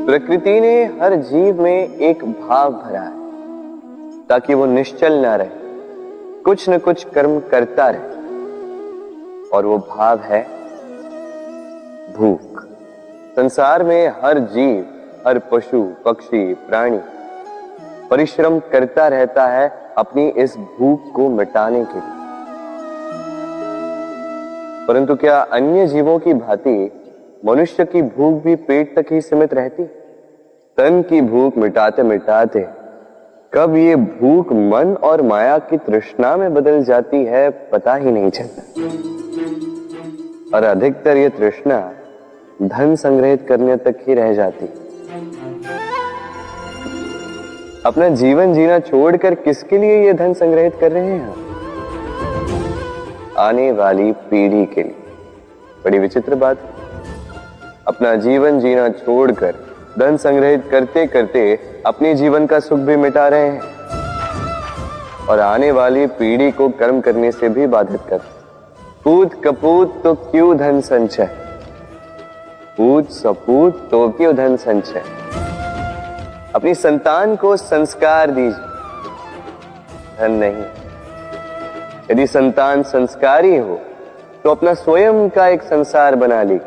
प्रकृति ने हर जीव में एक भाव भरा है ताकि वो निश्चल ना रहे, कुछ न कुछ कर्म करता रहे। और वो भाव है भूख। संसार में हर जीव, हर पशु पक्षी प्राणी परिश्रम करता रहता है अपनी इस भूख को मिटाने के लिए। परंतु क्या अन्य जीवों की भांति मनुष्य की भूख भी पेट तक ही सीमित रहती? तन की भूख मिटाते मिटाते कब ये भूख मन और माया की तृष्णा में बदल जाती है पता ही नहीं चलता। और अधिकतर ये तृष्णा धन संग्रहित करने तक ही रह जाती। अपना जीवन जीना छोड़कर किसके लिए ये धन संग्रहित कर रहे हैं? आने वाली पीढ़ी के लिए। बड़ी विचित्र बात है। अपना जीवन जीना छोड़कर धन संग्रहित करते करते अपने जीवन का सुख भी मिटा रहे हैं और आने वाली पीढ़ी को कर्म करने से भी बाधित कर। पूत कपूत तो क्यों धन संचय, पूत सपूत तो क्यों धन संचय। अपनी संतान को संस्कार दीजिए, धन नहीं। यदि संतान संस्कारी हो तो अपना स्वयं का एक संसार बना ली।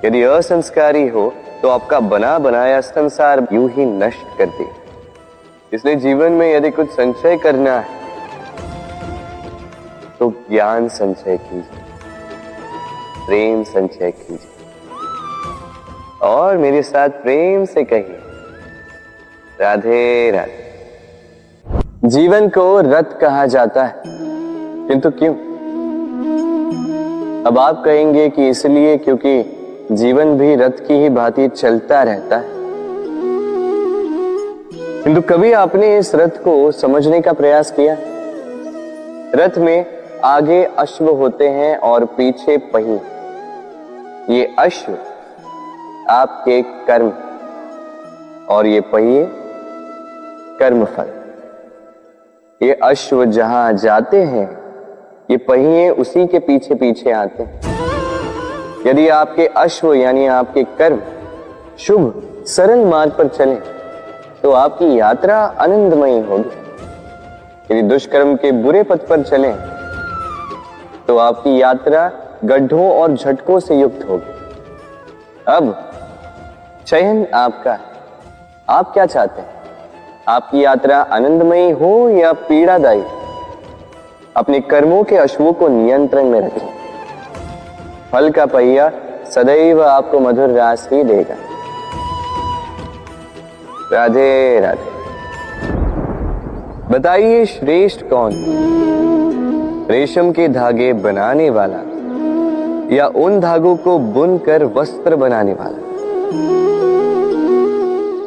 यदि असंस्कारी हो तो आपका बना बनाया संसार यूं ही नष्ट कर दे। इसलिए जीवन में यदि कुछ संचय करना है तो ज्ञान संचय कीजिए, प्रेम संचय कीजिए और मेरे साथ प्रेम से कहिए राधे राधे। जीवन को रथ कहा जाता है, किंतु क्यों? अब आप कहेंगे कि इसलिए क्योंकि जीवन भी रथ की ही भांति चलता रहता है। किंतु कभी आपने इस रथ को समझने का प्रयास किया? रथ में आगे अश्व होते हैं और पीछे पहिए। ये अश्व आपके कर्म और ये पहिए कर्मफल। ये अश्व जहां जाते हैं ये पहिए उसी के पीछे पीछे आते हैं। यदि आपके अश्व यानी आपके कर्म शुभ सरल मार्ग पर चलें तो आपकी यात्रा आनंदमयी होगी। यदि दुष्कर्म के बुरे पथ पर चलें तो आपकी यात्रा गड्ढों और झटकों से युक्त होगी। अब चयन आपका है। आप क्या चाहते हैं? आपकी यात्रा आनंदमयी हो या पीड़ादायी? अपने कर्मों के अश्वों को नियंत्रण में रखें। फल का पहिया सदैव आपको मधुर रास ही देगा। राधे राधे। बताइए श्रेष्ठ कौन? रेशम के धागे बनाने वाला या उन धागों को बुनकर वस्त्र बनाने वाला?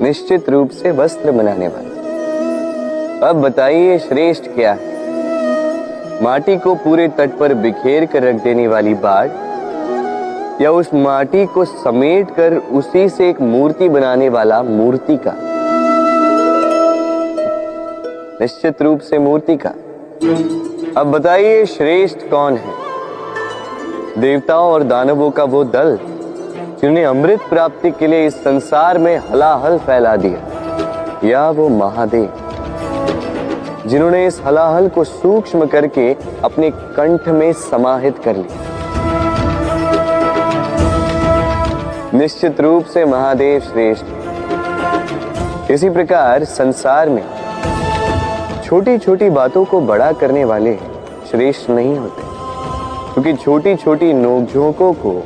निश्चित रूप से वस्त्र बनाने वाला। अब बताइए श्रेष्ठ क्या है? माटी को पूरे तट पर बिखेर कर रख देने वाली बाढ़ या उस माटी को समेट कर उसी से एक मूर्ति बनाने वाला मूर्ति का? निश्चित रूप से मूर्ति का। अब बताइए श्रेष्ठ कौन है? देवताओं और दानवों का वो दल जिन्हें अमृत प्राप्ति के लिए इस संसार में हलाहल फैला दिया, या वो महादेव जिन्होंने इस हलाहल को सूक्ष्म करके अपने कंठ में समाहित कर लिया? निश्चित रूप से महादेव श्रेष्ठ। इसी प्रकार संसार में छोटी छोटी बातों को बड़ा करने वाले श्रेष्ठ नहीं होते, क्योंकि छोटी छोटी नोकझोंकों को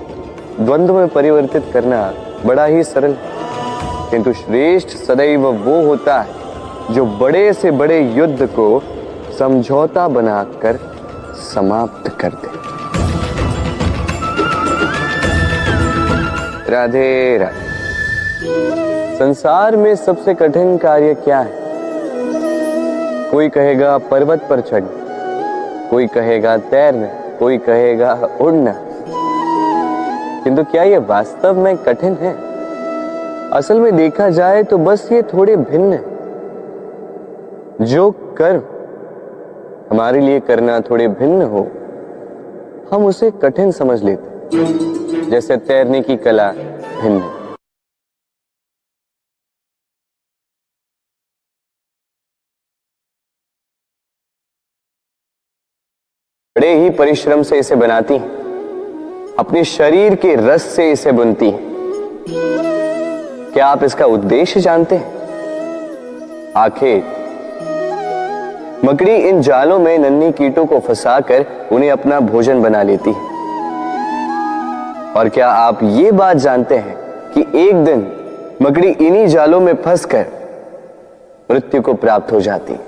द्वंद्व में परिवर्तित करना बड़ा ही सरल है। किंतु श्रेष्ठ सदैव वो होता है जो बड़े से बड़े युद्ध को समझौता बनाकर समाप्त कर दे। राधे राधे। संसार में सबसे कठिन कार्य क्या है? कोई कहेगा पर्वत पर चढ़ना, कोई कहेगा तैरना, कोई कहेगा उड़ना। किंतु क्या ये वास्तव में कठिन है? असल में देखा जाए तो बस ये थोड़े भिन्न है। जो कर्म हमारे लिए करना थोड़े भिन्न हो, हम उसे कठिन समझ लेते। जैसे तैरने की कला भिन्न है, बड़े ही परिश्रम से इसे बनाती हैं, अपने शरीर के रस से इसे बुनती हैं। क्या आप इसका उद्देश्य जानते हैं? आखिर मकड़ी इन जालों में नन्ही कीटों को फंसाकर उन्हें अपना भोजन बना लेती है। और क्या आप ये बात जानते हैं कि एक दिन मकड़ी इन्हीं जालों में फंसकर मृत्यु को प्राप्त हो जाती है।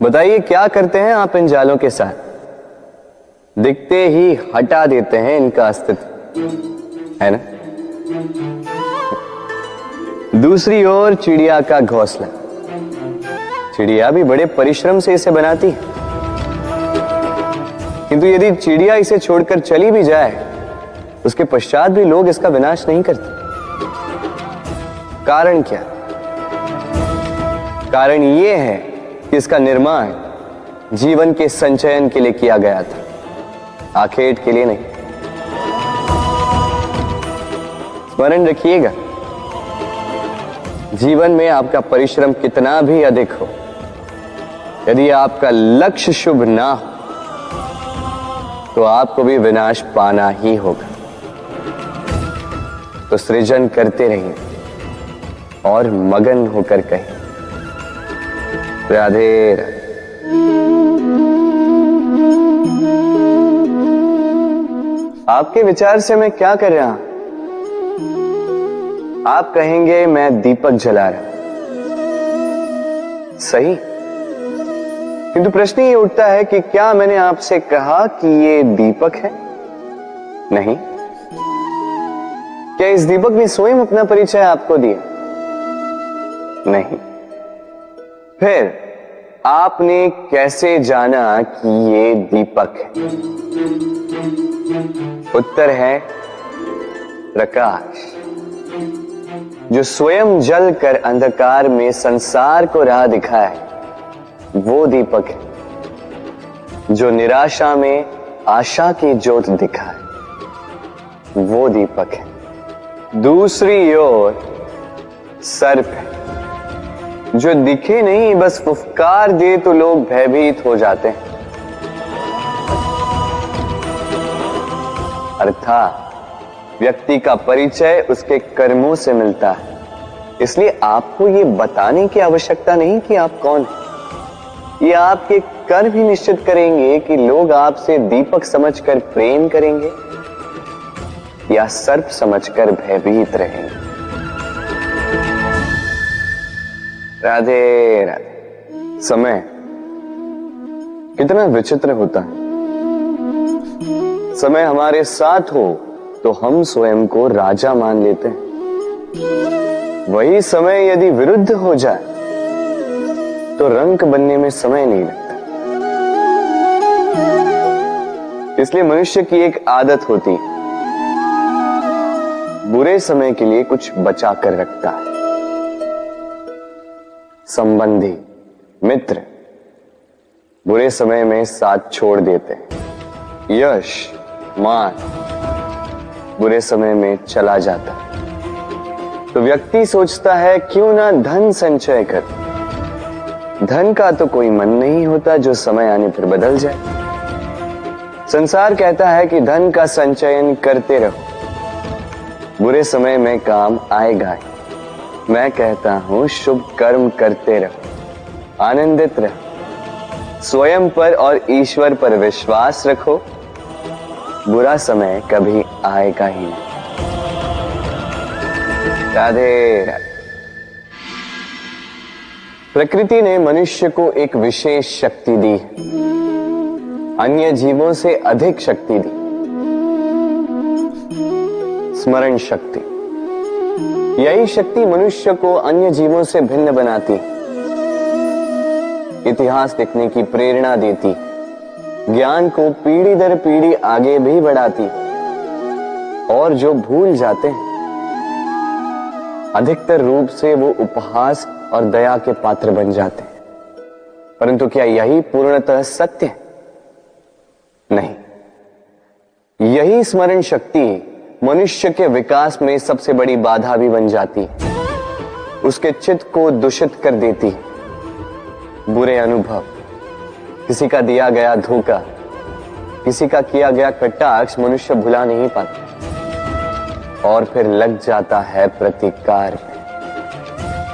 बताइए क्या करते हैं आप इन जालों के साथ? दिखते ही हटा देते हैं इनका अस्तित्व, है ना? दूसरी ओर चिड़िया का घोंसला। चिड़िया भी बड़े परिश्रम से इसे बनाती है, किंतु यदि चिड़िया इसे छोड़कर चली भी जाए, उसके पश्चात भी लोग इसका विनाश नहीं करते। कारण क्या? कारण यह है कि इसका निर्माण जीवन के संचयन के लिए किया गया था, आखेट के लिए नहीं। स्मरण रखिएगा, जीवन में आपका परिश्रम कितना भी अधिक हो, यदि आपका लक्ष्य शुभ ना हो तो आपको भी विनाश पाना ही होगा। तो सृजन करते रहिए और मगन होकर कहिए राधे राधे। आपके विचार से मैं क्या कर रहा हूं? आप कहेंगे मैं दीपक जला रहा। सही, किंतु प्रश्न ये उठता है कि क्या मैंने आपसे कहा कि ये दीपक है? नहीं। क्या इस दीपक ने स्वयं अपना परिचय आपको दिया? नहीं। फिर आपने कैसे जाना कि ये दीपक है? उत्तर है प्रकाश, जो स्वयं जलकर अंधकार में संसार को राह दिखाए, वो दीपक है। जो निराशा में आशा की ज्योत दिखाए, वो दीपक है। दूसरी ओर सर्प है, जो दिखे नहीं, बस फुफकार दे तो लोग भयभीत हो जाते हैं। अर्थात व्यक्ति का परिचय उसके कर्मों से मिलता है, इसलिए आपको ये बताने की आवश्यकता नहीं कि आप कौन हैं। ये आपके कर्म ही निश्चित करेंगे कि लोग आपसे दीपक समझकर प्रेम करेंगे या सर्प समझकर भयभीत रहेंगे। राधे राधे। समय कितना विचित्र होता है। समय हमारे साथ हो तो हम स्वयं को राजा मान लेते हैं। वही समय यदि विरुद्ध हो जाए तो रंक बनने में समय नहीं लगता। इसलिए मनुष्य की एक आदत होती है, बुरे समय के लिए कुछ बचा कर रखता है। संबंधी, मित्र बुरे समय में साथ छोड़ देते हैं। यश, मान बुरे समय में चला जाता है। तो व्यक्ति सोचता है क्यों ना धन संचय कर। धन का तो कोई मन नहीं होता जो समय आने पर बदल जाए। संसार कहता है कि धन का संचयन करते रहो, बुरे समय में काम आएगा ही। मैं कहता हूं शुभ कर्म करते रहो, आनंदित रहो, स्वयं पर और ईश्वर पर विश्वास रखो, बुरा समय कभी आएगा ही नहीं। राधे राधे। प्रकृति ने मनुष्य को एक विशेष शक्ति दी, अन्य जीवों से अधिक शक्ति दी, स्मरण शक्ति। यही शक्ति मनुष्य को अन्य जीवों से भिन्न बनाती, इतिहास लिखने की प्रेरणा देती, ज्ञान को पीढ़ी दर पीढ़ी आगे भी बढ़ाती। और जो भूल जाते हैं अधिकतर रूप से वो उपहास और दया के पात्र बन जाते हैं। परंतु क्या यही पूर्णतः सत्य है? नहीं। यही स्मरण शक्ति मनुष्य के विकास में सबसे बड़ी बाधा भी बन जाती, उसके चित्त को दूषित कर देती। बुरे अनुभव, किसी का दिया गया धोखा, किसी का किया गया कटाक्ष मनुष्य भुला नहीं पाता और फिर लग जाता है प्रतिकार में।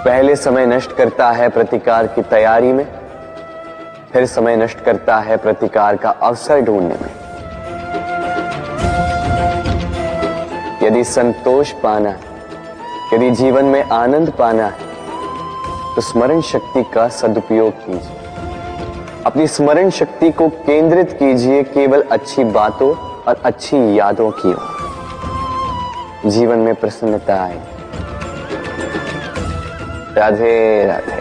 पहले समय नष्ट करता है प्रतिकार की तैयारी में, फिर समय नष्ट करता है प्रतिकार का अवसर ढूंढने में। यदि संतोष पाना है, यदि जीवन में आनंद पाना है, तो स्मरण शक्ति का सदुपयोग कीजिए। अपनी स्मरण शक्ति को केंद्रित कीजिए केवल अच्छी बातों और अच्छी यादों की ओर। जीवन में प्रसन्नता आए। राधे राधे।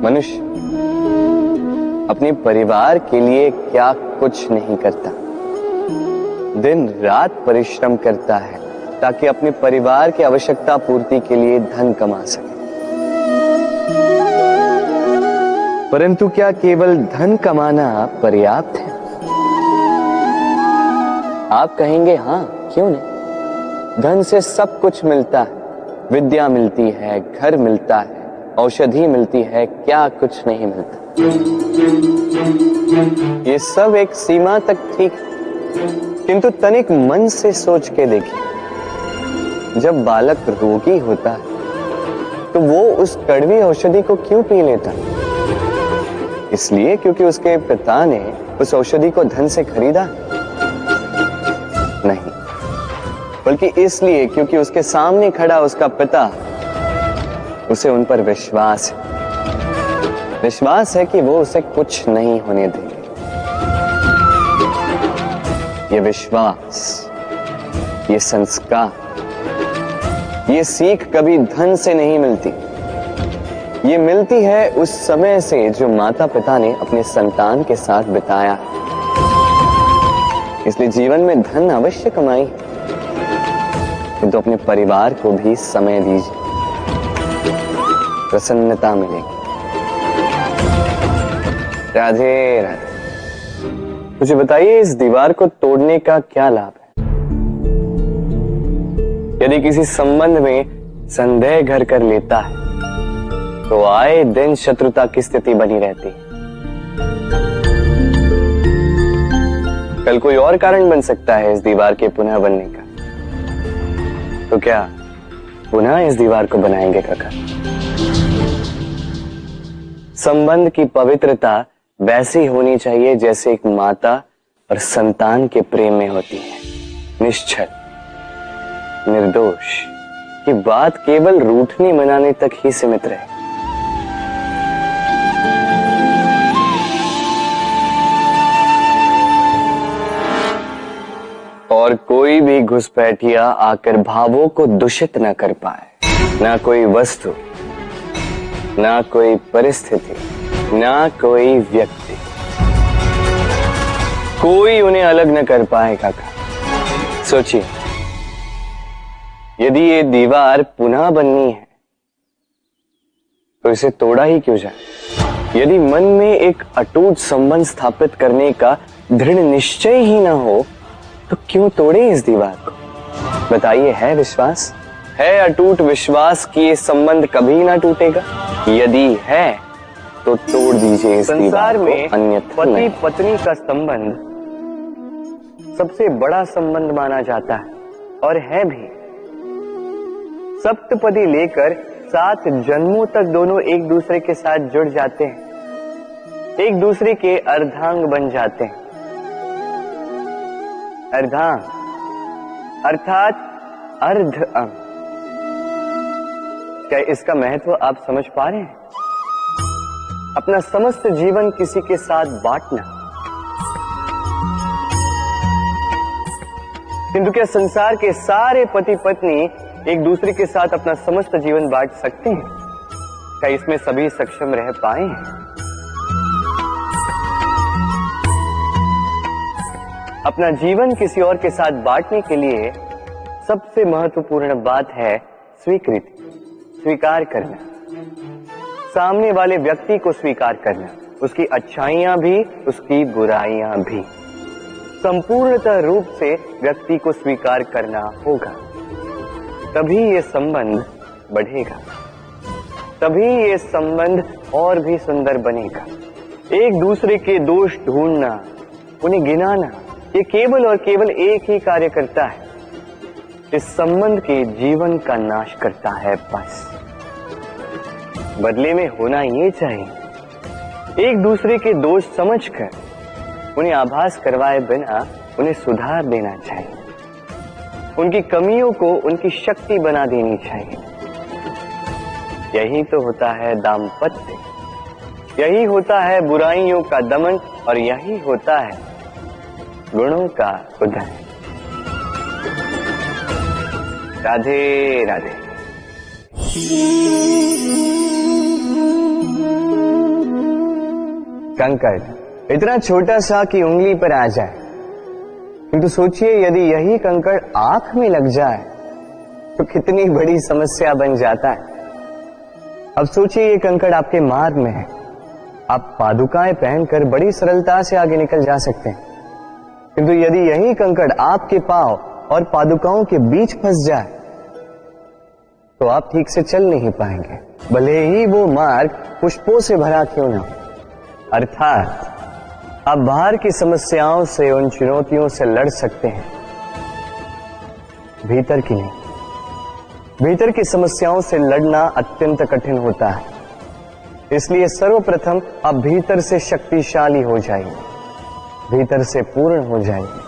मनुष्य अपने परिवार के लिए क्या कुछ नहीं करता, दिन रात परिश्रम करता है ताकि अपने परिवार की आवश्यकता पूर्ति के लिए धन कमा सके। परंतु क्या केवल धन कमाना पर्याप्त है? आप कहेंगे हाँ, क्यों नहीं। धन से सब कुछ मिलता है, विद्या मिलती है, घर मिलता है, औषधि मिलती है, क्या कुछ नहीं मिलता। ये सब एक सीमा तक ठीक है, किंतु तनिक मन से सोच के देखिए, जब बालक रोगी होता है तो वो उस कड़वी औषधि को क्यों पी लेता? इसलिए क्योंकि उसके पिता ने उस औषधि को धन से खरीदा? नहीं, बल्कि इसलिए क्योंकि उसके सामने खड़ा उसका पिता, उसे उन पर विश्वास है। विश्वास है कि वो उसे कुछ नहीं होने देंगे। ये विश्वास, ये संस्कार, ये सीख कभी धन से नहीं मिलती। ये मिलती है उस समय से जो माता पिता ने अपने संतान के साथ बिताया। इसलिए जीवन में धन अवश्य कमाई, किंतु अपने परिवार को भी समय दीजिए, प्रसन्नता मिलेगी। राधे राधे। मुझे बताइए, इस दीवार को तोड़ने का क्या लाभ है? यदि किसी संबंध में संदेह घर कर लेता है तो आए दिन शत्रुता की स्थिति बनी रहती। कल कोई और कारण बन सकता है इस दीवार के पुनः बनने का। तो क्या पुनः इस दीवार को बनाएंगे काका? संबंध की पवित्रता वैसी होनी चाहिए जैसे एक माता और संतान के प्रेम में होती है। निश्चल, निर्दोष, कि बात केवल रूठने मनाने तक ही सीमित रहे। और कोई भी घुसपैठिया आकर भावों को दूषित न कर पाए। ना कोई वस्तु, ना कोई परिस्थिति, ना कोई व्यक्ति, कोई उन्हें अलग न कर पाए काका। सोचिए, यदि ये दीवार पुनः बननी है तो इसे तोड़ा ही क्यों जाए? यदि मन में एक अटूट संबंध स्थापित करने का दृढ़ निश्चय ही ना हो तो क्यों तोड़े इस दीवार को? बताइए, है विश्वास, है अटूट विश्वास कि ये संबंध कभी ना टूटेगा? यदि है तो तोड़ दीजिए इस दीवार को, अन्यथा पति पत्नी का संबंध सबसे बड़ा संबंध माना जाता है और है भी। सप्तपदी लेकर 7 जन्मों तक दोनों एक दूसरे के साथ जुड़ जाते हैं, एक दूसरे के अर्धांग बन जाते हैं। अर्धांग अर्थात अर्ध अंग। क्या इसका महत्व आप समझ पा रहे हैं? अपना समस्त जीवन किसी के साथ बांटना। किंतु क्या संसार के सारे पति पत्नी एक दूसरे के साथ अपना समस्त जीवन बांट सकते हैं? क्या इसमें सभी सक्षम रह पाए हैं? अपना जीवन किसी और के साथ बांटने के लिए सबसे महत्वपूर्ण बात है स्वीकृति, स्वीकार करना। सामने वाले व्यक्ति को स्वीकार करना, उसकी अच्छाइयां भी, उसकी बुराइयां भी। संपूर्णतः रूप से व्यक्ति को स्वीकार करना होगा, तभी ये संबंध बढ़ेगा, तभी ये संबंध और भी सुंदर बनेगा। एक दूसरे के दोष ढूंढना, उन्हें गिनाना, ये केवल और केवल एक ही कार्य करता है, इस संबंध के जीवन का नाश करता है। बस बदले में होना ये चाहिए, एक दूसरे के दोष समझकर उन्हें आभास करवाए बिना उन्हें सुधार देना चाहिए, उनकी कमियों को उनकी शक्ति बना देनी चाहिए। यही तो होता है दाम्पत्य, यही होता है बुराइयों का दमन, और यही होता है गुणों का उदय। राधे राधे। कंकड़ इतना छोटा सा कि उंगली पर आ जाए, किंतु सोचिए यदि यही कंकड़ आंख में लग जाए तो कितनी बड़ी समस्या बन जाता है। अब सोचिए ये कंकड़ आपके मार्ग में है, आप पादुकाएं पहनकर बड़ी सरलता से आगे निकल जा सकते हैं, किंतु यदि यही कंकड़ आपके पांव और पादुकाओं के बीच फंस जाए तो आप ठीक से चल नहीं पाएंगे, भले ही वो मार्ग पुष्पों से भरा क्यों ना हो। अर्थात आप बाहर की समस्याओं से, उन चुनौतियों से लड़ सकते हैं, भीतर की नहीं। भीतर की समस्याओं से लड़ना अत्यंत कठिन होता है, इसलिए सर्वप्रथम आप भीतर से शक्तिशाली हो जाइए, भीतर से पूर्ण हो जाइए,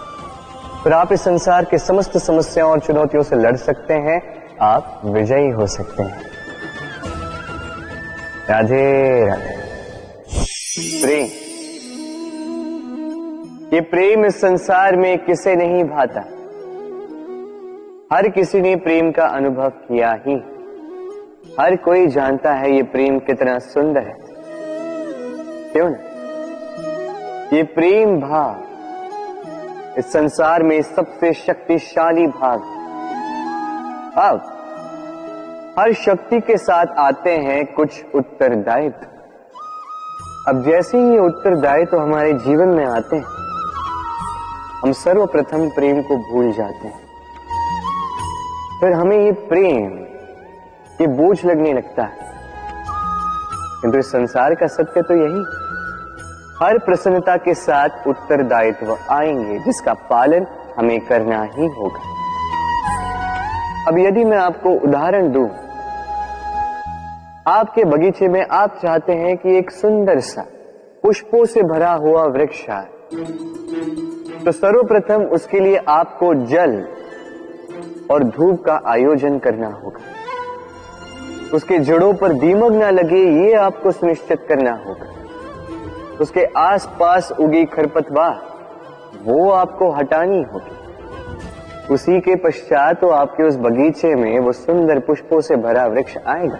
फिर आप इस संसार के समस्त समस्याओं और चुनौतियों से लड़ सकते हैं, आप विजयी हो सकते हैं। राधे राधे। प्रेम, ये प्रेम इस संसार में किसे नहीं भाता, हर किसी ने प्रेम का अनुभव किया ही, हर कोई जानता है ये प्रेम कितना सुंदर है, क्यों ना? ये प्रेम भाव इस संसार में सबसे शक्तिशाली भाव। अब हर शक्ति के साथ आते हैं कुछ उत्तरदायित्व। अब जैसे ही ये उत्तरदायित्व तो हमारे जीवन में आते हैं, हम सर्वप्रथम प्रेम को भूल जाते हैं, फिर हमें ये प्रेम, ये बोझ लगने लगता है। किंतु इस संसार का सत्य तो यही, हर प्रसन्नता के साथ उत्तरदायित्व आएंगे जिसका पालन हमें करना ही होगा। अब यदि मैं आपको उदाहरण दूं, आपके बगीचे में आप चाहते हैं कि एक सुंदर सा पुष्पों से भरा हुआ वृक्ष आए, तो सर्वप्रथम उसके लिए आपको जल और धूप का आयोजन करना होगा, उसके जड़ों पर दीमक ना लगे ये आपको सुनिश्चित करना होगा, उसके आसपास उगी खरपतवार वो आपको हटानी होगी, उसी के पश्चात तो आपके उस बगीचे में वो सुंदर पुष्पों से भरा वृक्ष आएगा।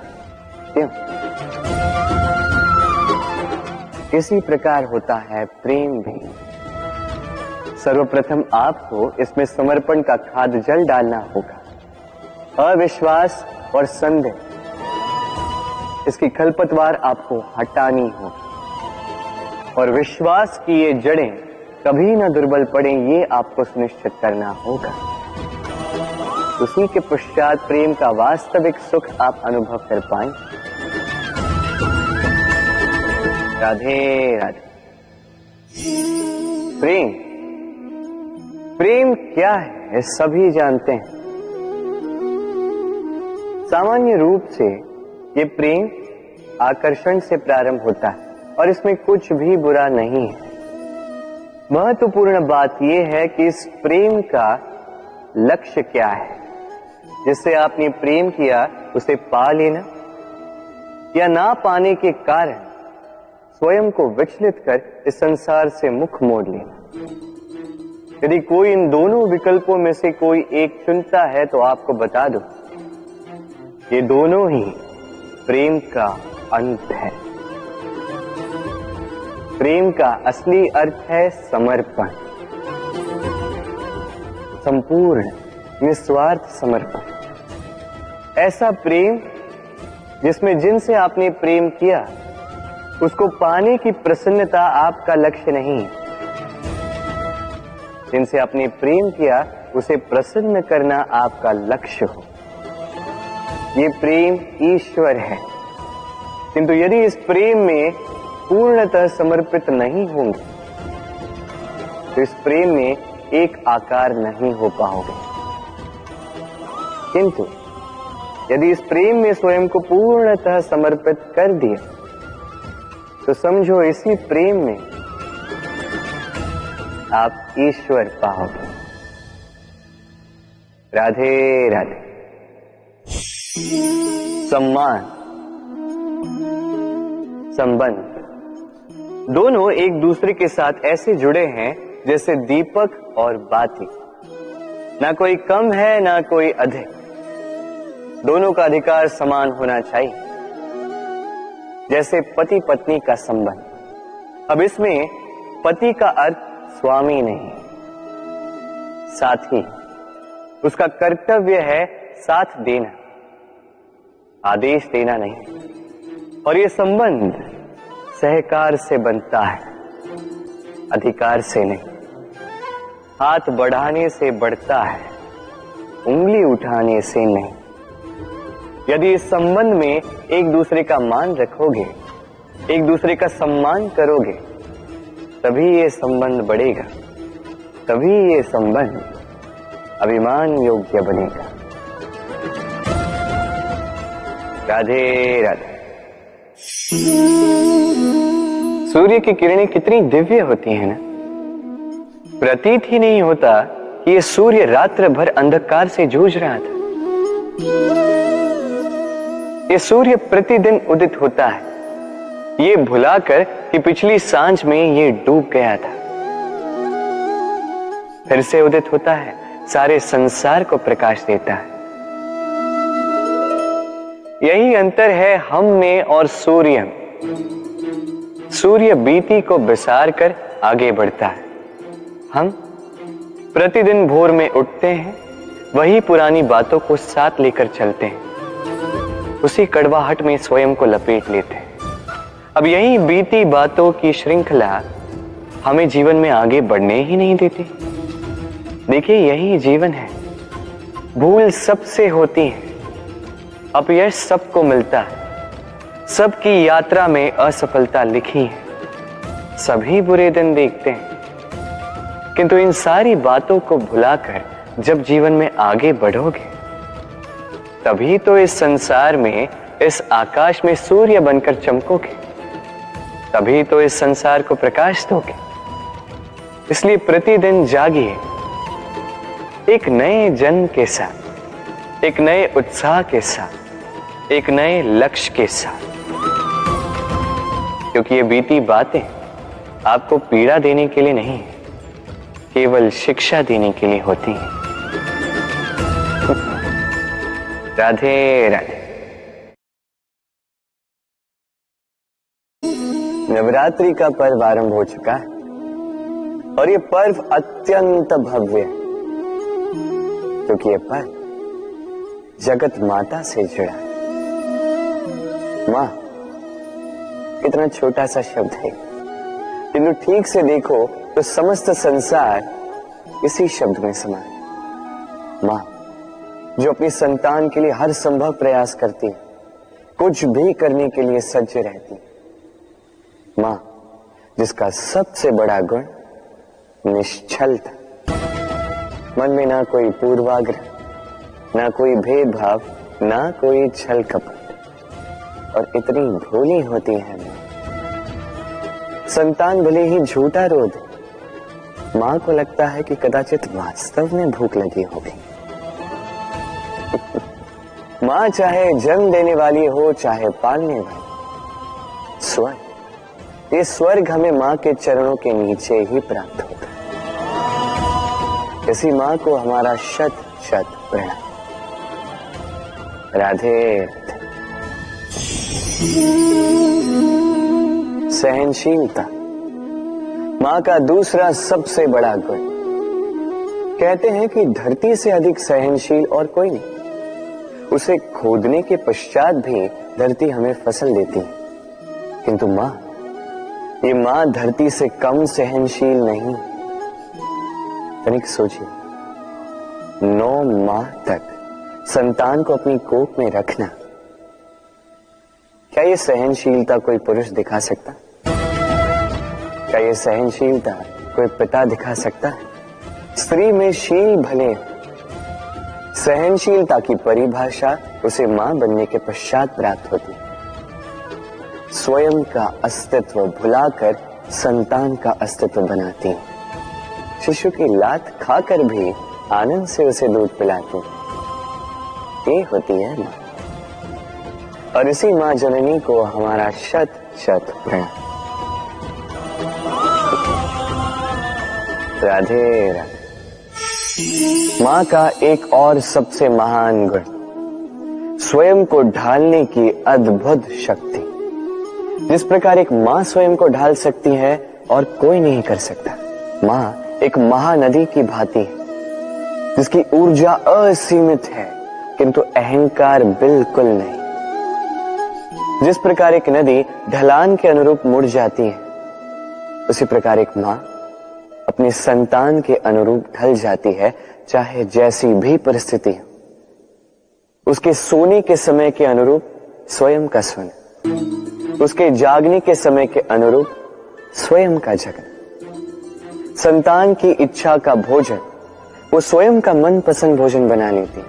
क्यों? इसी प्रकार होता है प्रेम भी। सर्वप्रथम आपको इसमें समर्पण का खाद जल डालना होगा, अविश्वास और संदेह, इसकी खरपतवार आपको हटानी होगी, और विश्वास की ये जड़ें कभी न दुर्बल पड़े ये आपको सुनिश्चित करना होगा। उसी के पश्चात प्रेम का वास्तविक सुख आप अनुभव कर पाएंगे। राधे राधे। प्रेम, प्रेम क्या है सभी जानते हैं। सामान्य रूप से ये प्रेम आकर्षण से प्रारंभ होता है और इसमें कुछ भी बुरा नहीं है। महत्वपूर्ण बात यह है कि इस प्रेम का लक्ष्य क्या है, जिससे आपने प्रेम किया उसे पा लेना या ना पाने के कारण स्वयं को विचलित कर इस संसार से मुख मोड़ लेना। यदि कोई इन दोनों विकल्पों में से कोई एक चुनता है तो आपको बता दो, ये दोनों ही प्रेम का अंत है। प्रेम का असली अर्थ है समर्पण, संपूर्ण निस्वार्थ समर्पण। ऐसा प्रेम जिसमें जिनसे आपने प्रेम किया उसको पाने की प्रसन्नता आपका लक्ष्य नहीं है, जिनसे आपने प्रेम किया उसे प्रसन्न करना आपका लक्ष्य हो। ये प्रेम ईश्वर है, किंतु यदि इस प्रेम में पूर्णतः समर्पित नहीं होंगे तो इस प्रेम में एक आकार नहीं हो पाओगे। किंतु यदि इस प्रेम में स्वयं को पूर्णतः समर्पित कर दिया तो समझो इसी प्रेम में आप ईश्वर पाओगे। राधे राधे। सम्मान, संबंध दोनों एक दूसरे के साथ ऐसे जुड़े हैं जैसे दीपक और बाती। ना कोई कम है ना कोई अधिक, दोनों का अधिकार समान होना चाहिए, जैसे पति पत्नी का संबंध। अब इसमें पति का अर्थ स्वामी नहीं, साथी। उसका कर्तव्य है साथ देना, आदेश देना नहीं। और ये संबंध सहकार से बनता है, अधिकार से नहीं। हाथ बढ़ाने से बढ़ता है, उंगली उठाने से नहीं। यदि इस संबंध में एक दूसरे का मान रखोगे, एक दूसरे का सम्मान करोगे, तभी ये संबंध बढ़ेगा, तभी ये संबंध अभिमान योग्य बनेगा। राधे राधे। सूर्य की किरणें कितनी दिव्य होती हैं ना। प्रतीत ही नहीं होता कि ये सूर्य रात्र भर अंधकार से जूझ रहा था। ये सूर्य प्रतिदिन उदित होता है, ये भुलाकर कि पिछली सांझ में ये डूब गया था। फिर से उदित होता है, सारे संसार को प्रकाश देता है। यही अंतर है हम में और सूर्य में। सूर्य बीती को बिसार कर आगे बढ़ता है, हम प्रतिदिन भोर में उठते हैं, वही पुरानी बातों को साथ लेकर चलते हैं, उसी कड़वाहट में स्वयं को लपेट लेते हैं। अब यही बीती बातों की श्रृंखला हमें जीवन में आगे बढ़ने ही नहीं देती। देखिए, यही जीवन है। भूल सबसे होती है, अपयश सबको मिलता है, सबकी यात्रा में असफलता लिखी है, सभी बुरे दिन देखते हैं। किंतु इन सारी बातों को भुलाकर जब जीवन में आगे बढ़ोगे, तभी तो इस संसार में, इस आकाश में सूर्य बनकर चमकोगे, तभी तो इस संसार को प्रकाश दोगे। इसलिए प्रतिदिन जागिए, एक नए जन्म के साथ, एक नए उत्साह के साथ, एक नए लक्ष्य के साथ। क्योंकि ये बीती बातें आपको पीड़ा देने के लिए नहीं, केवल शिक्षा देने के लिए होती हैं। राधे राधे। नवरात्रि का पर्व आरंभ हो चुका है और ये पर्व अत्यंत भव्य है, क्योंकि ये पर्व जगत माता से जुड़ा है। मां कितना छोटा सा शब्द है, किंतु ठीक से देखो तो समस्त संसार इसी शब्द में समा है। मां जो अपनी संतान के लिए हर संभव प्रयास करती है, कुछ भी करने के लिए सज्ज रहती है। मां जिसका सबसे बड़ा गुण निश्चलता, मन में ना कोई पूर्वाग्रह, ना कोई भेदभाव, ना कोई छल कपट, और इतनी भोली होती है मां। संतान भले ही झूठा रो दे, मां को लगता है कि कदाचित वास्तव में भूख लगी होगी। मां चाहे जन्म देने वाली हो, चाहे पालने वाली, स्वर्ग, ये स्वर्ग हमें मां के चरणों के नीचे ही प्राप्त होता है। इसी मां को हमारा शत शत प्रणाम। राधे। सहनशीलता मां का दूसरा सबसे बड़ा गुण। कहते हैं कि धरती से अधिक सहनशील और कोई नहीं। उसे खोदने के पश्चात भी धरती हमें फसल देती है, किंतु मां, ये मां धरती से कम सहनशील नहीं। तनिक सोचिए, 9 माह तक संतान को अपनी कोख में रखना, क्या ये सहनशीलता कोई पुरुष दिखा सकता? क्या ये सहनशीलता कोई पिता दिखा सकता है? स्त्री में शील भले, सहनशीलता की परिभाषा उसे मां बनने के पश्चात प्राप्त होती है। स्वयं का अस्तित्व भुलाकर संतान का अस्तित्व बनाती है। शिशु की लात खाकर भी आनंद से उसे दूध पिलाती है। ये होती है मां। और इसी मां जननी को हमारा शत शत प्रणाम। राधे राधे। मां का एक और सबसे महान गुण स्वयं को ढालने की अद्भुत शक्ति। जिस प्रकार एक मां स्वयं को ढाल सकती है और कोई नहीं कर सकता। मां एक महानदी की भांति है जिसकी ऊर्जा असीमित है किंतु अहंकार बिल्कुल नहीं। जिस प्रकार एक नदी ढलान के अनुरूप मुड़ जाती है, उसी प्रकार एक मां अपने संतान के अनुरूप ढल जाती है, चाहे जैसी भी परिस्थिति हो। उसके सोने के समय के अनुरूप स्वयं का सोना, उसके जागने के समय के अनुरूप स्वयं का जगना। संतान की इच्छा का भोजन वो स्वयं का मनपसंद भोजन बना लेती।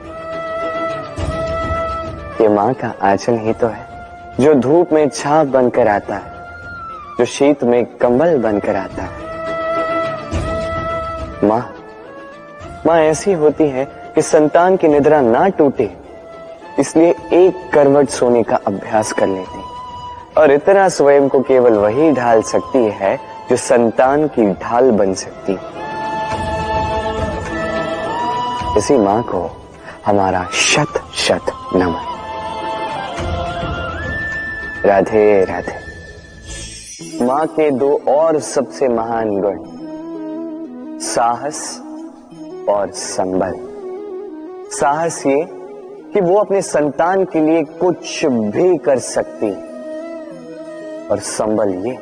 ये मां का आंचल ही तो है जो धूप में छाप बनकर आता है, जो शीत में कंबल बनकर आता है। मां ऐसी होती है कि संतान की निद्रा ना टूटे, इसलिए एक करवट सोने का अभ्यास कर लेती और इतना स्वयं को केवल वही ढाल सकती है जो संतान की ढाल बन सकती। इसी मां को हमारा शत शत नमन। राधे राधे। मां के दो और सबसे महान गुण साहस और संबल। साहस ये कि वो अपने संतान के लिए कुछ भी कर सकती, और संबल ये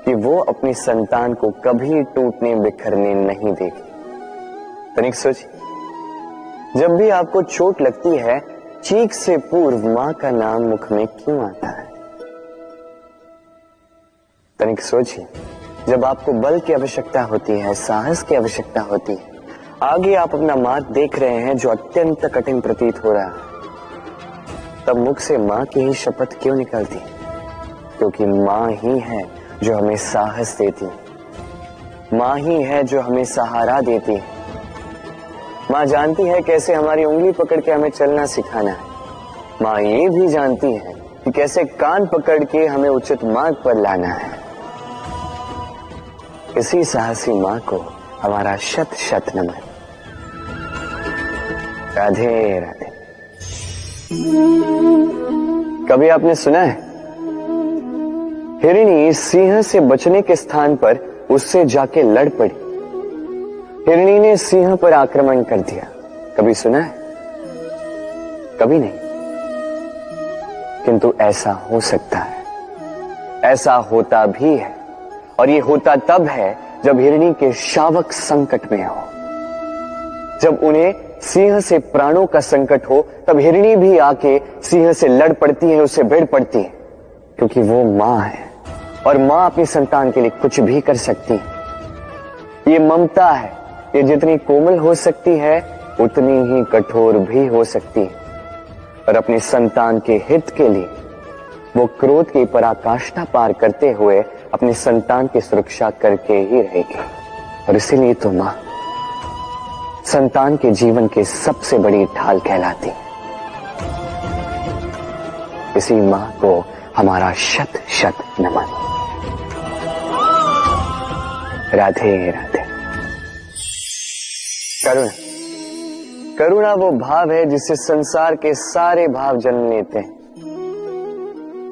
कि वो अपनी संतान को कभी टूटने बिखरने नहीं देगी। तनिक सोचिए, जब भी आपको चोट लगती है, चीख से पूर्व मां का नाम मुख में क्यों आता है? तनिक सोचिए, जब आपको बल की आवश्यकता होती है, साहस की आवश्यकता होती है, आगे आप अपना मार्ग देख रहे हैं जो अत्यंत कठिन प्रतीत हो रहा है, तब मुख से मां की ही शपथ क्यों निकलती? क्योंकि मां ही है जो हमें साहस देती है, मां ही है जो हमें सहारा देती है। मां जानती है कैसे हमारी उंगली पकड़ के हमें चलना सिखाना है। मां ये भी जानती है कि कैसे कान पकड़ के हमें उचित मार्ग पर लाना है। इसी साहसी मां को हमारा शत शत नमन। राधे राधे। कभी आपने सुना है हिरणी सिंह से बचने के स्थान पर उससे जाके लड़ पड़ी? हिरणी ने सिंह पर आक्रमण कर दिया। कभी सुना है? कभी नहीं। किंतु ऐसा हो सकता है, ऐसा होता भी है, और ये होता तब है जब हिरणी के शावक संकट में हो। जब उन्हें सिंह से प्राणों का संकट हो, तब हिरणी भी आके सिंह से लड़ पड़ती है, उससे भिड़ पड़ती है, क्योंकि वो मां है और मां अपनी संतान के लिए कुछ भी कर सकती है। ये ममता है, ये जितनी कोमल हो सकती है उतनी ही कठोर भी हो सकती है, और अपने संतान के हित के लिए वो क्रोध की पराकाष्ठा पार करते हुए अपने संतान की सुरक्षा करके ही रहेगी। और इसीलिए तो मां संतान के जीवन की सबसे बड़ी ढाल कहलाती। इसी मां को हमारा शत शत नमन। राधे राधे। करुणा, करुणा वो भाव है जिससे संसार के सारे भाव जन्म लेते हैं,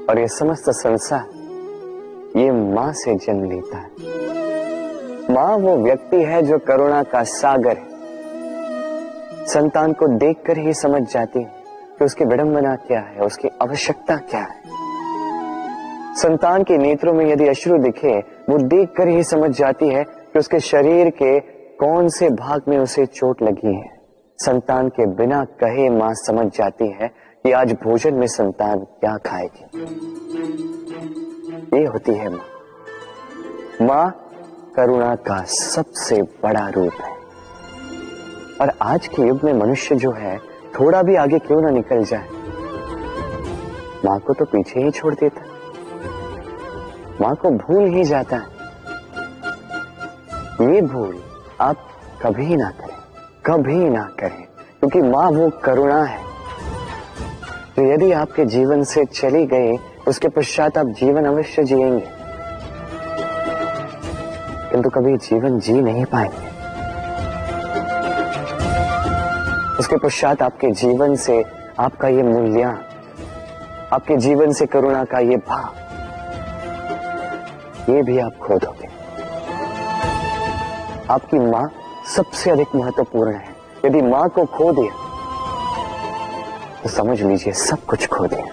और ये समस्त संसार ये मां से जन्म लेता है। मां वो व्यक्ति है जो करुणा का सागर है। संतान को देखकर ही समझ जाती है कि उसकी विडंबना क्या है, उसकी आवश्यकता क्या है। संतान के नेत्रों में यदि अश्रु दिखे, वो देखकर ही समझ जाती है कि उसके शरीर के कौन से भाग में उसे चोट लगी है। संतान के बिना कहे मां समझ जाती है कि आज भोजन में संतान क्या खाएगी। ये होती है मां। माँ करुणा का सबसे बड़ा रूप है। और आज के युग में मनुष्य जो है थोड़ा भी आगे क्यों ना निकल जाए, माँ को तो पीछे ही छोड़ देता, माँ को भूल ही जाता है। ये भूल आप कभी ना करें, कभी ना करें, क्योंकि माँ वो करुणा है जो यदि आपके जीवन से चली गई उसके पश्चात आप जीवन अवश्य जिएंगे, किंतु कभी जीवन जी नहीं पाएंगे। उसके पश्चात आपके जीवन से आपका ये मूल्यांकन, आपके जीवन से करुणा का ये भाव, ये भी आप खो दोगे। आपकी मां सबसे अधिक महत्वपूर्ण है। यदि मां को खो दिया तो समझ लीजिए सब कुछ खो दिया।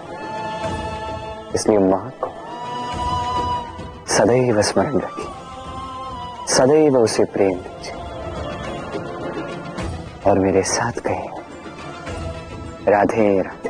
इसलिए मां को सदैव स्मरण रखिए, सदैव उसे प्रेम दीजिए और मेरे साथ कहिए राधे राधे।